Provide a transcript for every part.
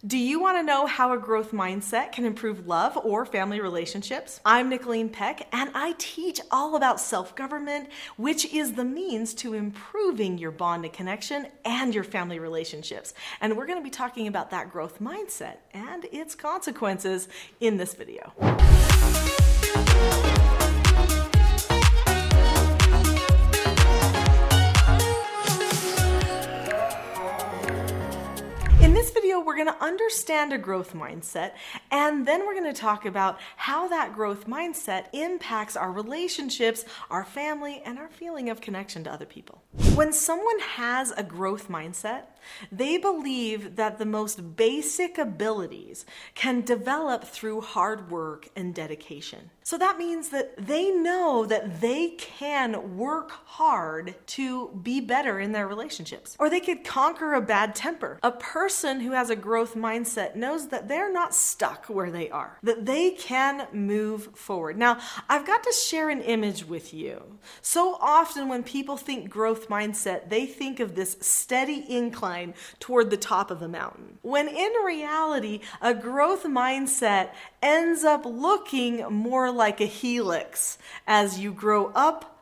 Do you want to know how a growth mindset can improve love or family relationships? I'm Nicholeen Peck, and I teach all about self-government, which is the means to improving your bond and connection and your family relationships. And we're going to be talking about that growth mindset and its consequences in this video. In this video, we're going to understand a growth mindset, and then we're going to talk about how that growth mindset impacts our relationships, our family, and our feeling of connection to other people. When someone has a growth mindset, they believe that the most basic abilities can develop through hard work and dedication. So that means that they know that they can work hard to be better in their relationships, or they could conquer a bad temper. A person who has a growth mindset knows that they're not stuck where they are, that they can move forward. Now, I've got to share an image with you. So often when people think growth mindset, they think of this steady incline toward the top of the mountain, when in reality, a growth mindset ends up looking more like a helix. As you grow up,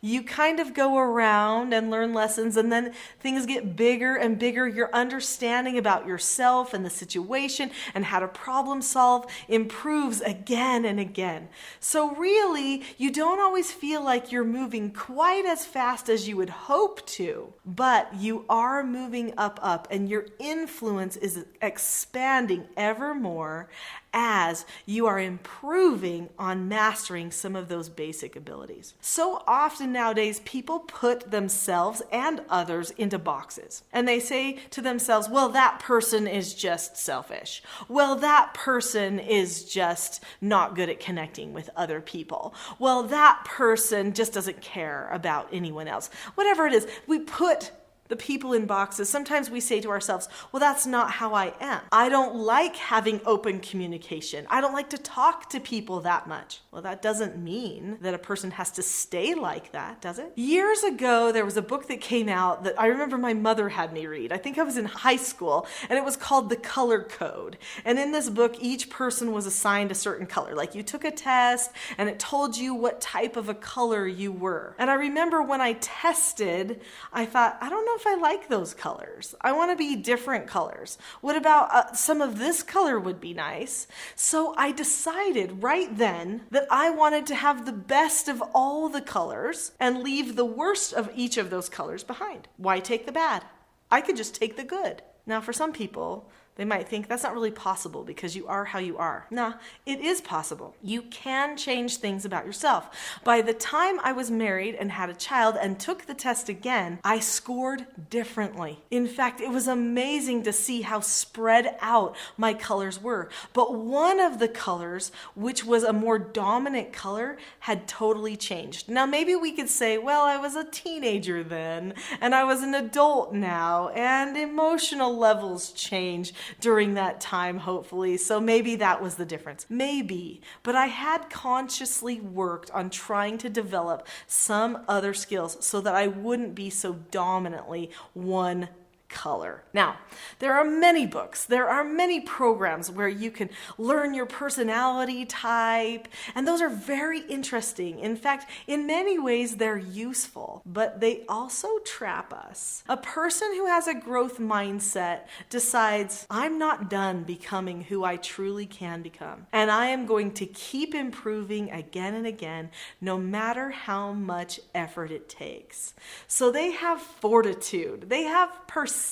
you kind of go around and learn lessons, and then things get bigger and bigger. Your understanding about yourself and the situation and how to problem solve improves again and again. So really, you don't always feel like you're moving quite as fast as you would hope to, but you are moving up, and your influence is expanding ever more as you are improving on mastering some of those basic abilities. So often nowadays, people put themselves and others into boxes. And they say to themselves, well, that person is just selfish. Well, that person is just not good at connecting with other people. Well, that person just doesn't care about anyone else. Whatever it is, we put the people in boxes. Sometimes we say to ourselves, well, that's not how I am. I don't like having open communication. I don't like to talk to people that much. Well, that doesn't mean that a person has to stay like that, does it? Years ago, there was a book that came out that I remember my mother had me read. I think I was in high school, and it was called The Color Code. And in this book, each person was assigned a certain color. Like you took a test, and it told you what type of a color you were. And I remember when I tested, I thought, I don't know if I like those colors. I want to be different colors. What about some of this color would be nice? So I decided right then that I wanted to have the best of all the colors and leave the worst of each of those colors behind. Why take the bad? I could just take the good. Now, for some people, they might think that's not really possible because you are how you are. Nah, it is possible. You can change things about yourself. By the time I was married and had a child and took the test again, I scored differently. In fact, it was amazing to see how spread out my colors were. But one of the colors, which was a more dominant color, had totally changed. Now, maybe we could say, well, I was a teenager then, and I was an adult now, and emotional levels change during that time, hopefully. So maybe that was the difference. Maybe. But I had consciously worked on trying to develop some other skills so that I wouldn't be so dominantly one color. Now, there are many books, there are many programs where you can learn your personality type, and those are very interesting. In fact, in many ways, they're useful, but they also trap us. A person who has a growth mindset decides, I'm not done becoming who I truly can become, and I am going to keep improving again and again, no matter how much effort it takes. So they have fortitude, they have persistence,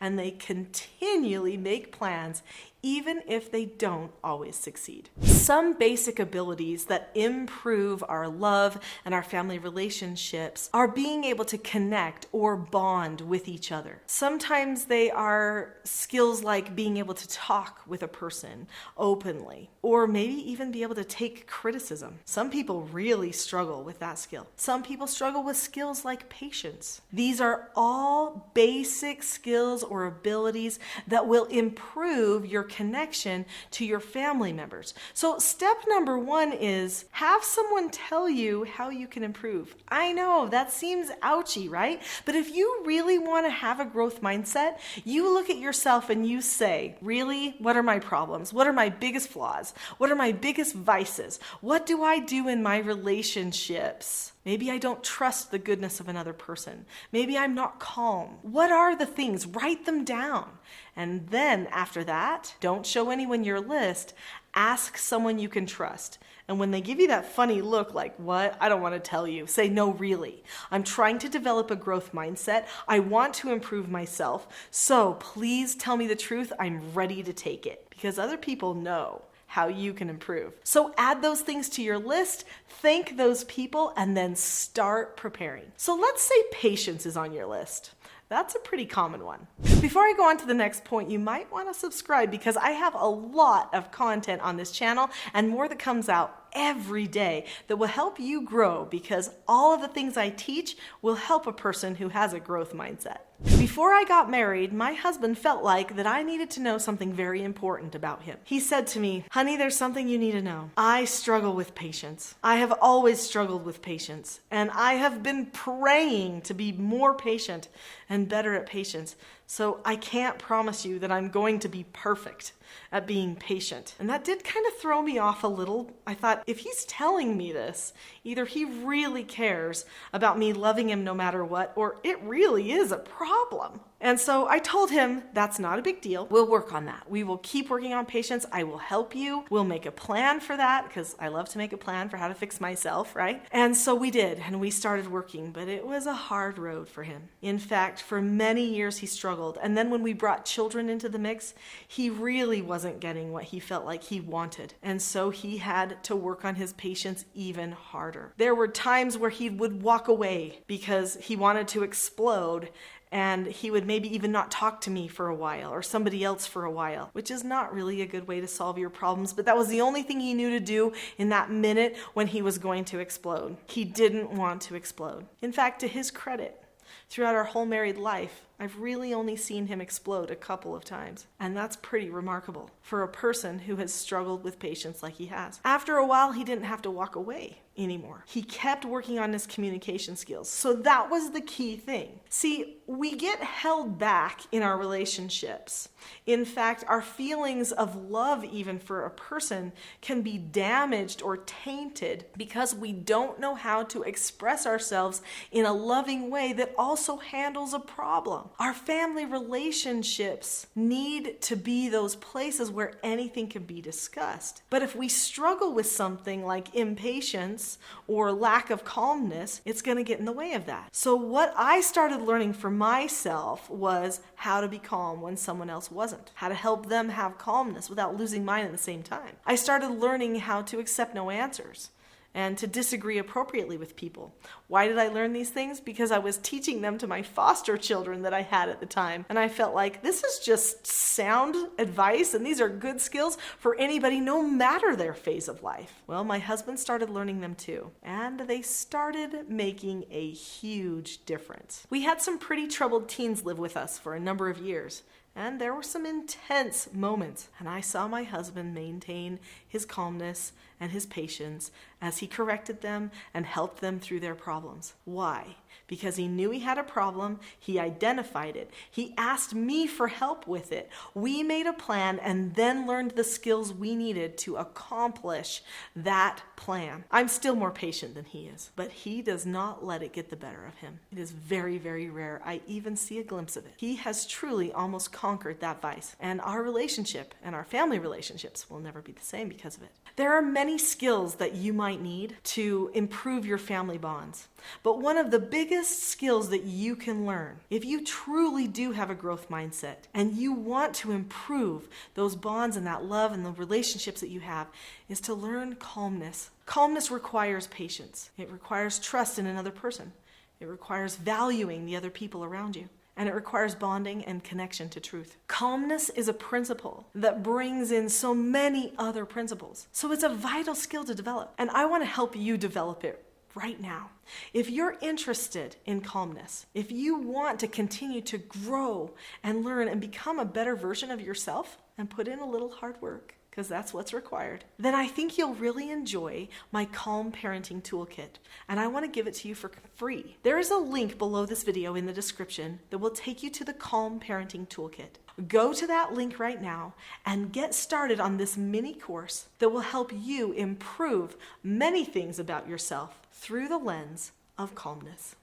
and they continually make plans even if they don't always succeed. Some basic abilities that improve our love and our family relationships are being able to connect or bond with each other. Sometimes they are skills like being able to talk with a person openly, or maybe even be able to take criticism. Some people really struggle with that skill. Some people struggle with skills like patience. These are all basic skills or abilities that will improve your connection to your family members. So So step number 1 is have someone tell you how you can improve. I know that seems ouchy, right? But if you really want to have a growth mindset, you look at yourself and you say, really, what are my problems? What are my biggest flaws? What are my biggest vices? What do I do in my relationships? Maybe I don't trust the goodness of another person. Maybe I'm not calm. What are the things? Write them down. And then after that, don't show anyone your list. Ask someone you can trust. And when they give you that funny look like, what? I don't want to tell you. Say, no, really. I'm trying to develop a growth mindset. I want to improve myself. So please tell me the truth. I'm ready to take it. Because other people know how you can improve. So add those things to your list, thank those people, and then start preparing. So let's say patience is on your list. That's a pretty common one. Before I go on to the next point, you might want to subscribe because I have a lot of content on this channel and more that comes out every day that will help you grow, because all of the things I teach will help a person who has a growth mindset. Before I got married, my husband felt like that I needed to know something very important about him. He said to me, honey, there's something you need to know. I struggle with patience. I have always struggled with patience, and I have been praying to be more patient and better at patience. So I can't promise you that I'm going to be perfect at being patient. And that did kind of throw me off a little. I thought, if he's telling me this, either he really cares about me loving him no matter what, or it really is a problem. And so I told him, that's not a big deal. We'll work on that. We will keep working on patience. I will help you. We'll make a plan for that, because I love to make a plan for how to fix myself, right? And so we did, and we started working, but it was a hard road for him. In fact, for many years he struggled. And then when we brought children into the mix, he really wasn't getting what he felt like he wanted. And so he had to work on his patience even harder. There were times where he would walk away because he wanted to explode, and he would maybe even not talk to me for a while or somebody else for a while, which is not really a good way to solve your problems. But that was the only thing he knew to do in that minute when he was going to explode. He didn't want to explode. In fact, to his credit, throughout our whole married life, I've really only seen him explode a couple of times. And that's pretty remarkable for a person who has struggled with patience like he has. After a while, he didn't have to walk away anymore. He kept working on his communication skills. So that was the key thing. See, we get held back in our relationships. In fact, our feelings of love even for a person can be damaged or tainted because we don't know how to express ourselves in a loving way that also handles a problem. Our family relationships need to be those places where anything can be discussed. But if we struggle with something like impatience or lack of calmness, it's going to get in the way of that. So what I started learning for myself was how to be calm when someone else wasn't, how to help them have calmness without losing mine at the same time. I started learning how to accept no answers and to disagree appropriately with people. Why did I learn these things? Because I was teaching them to my foster children that I had at the time. And I felt like this is just sound advice, and these are good skills for anybody, no matter their phase of life. Well, my husband started learning them too, and they started making a huge difference. We had some pretty troubled teens live with us for a number of years. And there were some intense moments, and I saw my husband maintain his calmness and his patience as he corrected them and helped them through their problems. Why? Because he knew he had a problem, he identified it, he asked me for help with it. We made a plan and then learned the skills we needed to accomplish that plan. I'm still more patient than he is, but he does not let it get the better of him. It is very, very rare I even see a glimpse of it. He has truly almost conquered that vice, and our relationship and our family relationships will never be the same because of it. There are many skills that you might need to improve your family bonds, but one of the biggest skills that you can learn, if you truly do have a growth mindset and you want to improve those bonds and that love and the relationships that you have, is to learn calmness. Calmness requires patience. It requires trust in another person. It requires valuing the other people around you. And it requires bonding and connection to truth. Calmness is a principle that brings in so many other principles. So it's a vital skill to develop. And I want to help you develop it right now. If you're interested in calmness, if you want to continue to grow and learn and become a better version of yourself, and put in a little hard work, because that's what's required, then I think you'll really enjoy my Calm Parenting Toolkit, and I want to give it to you for free. There is a link below this video in the description that will take you to the Calm Parenting Toolkit. Go to that link right now and get started on this mini course that will help you improve many things about yourself through the lens of calmness.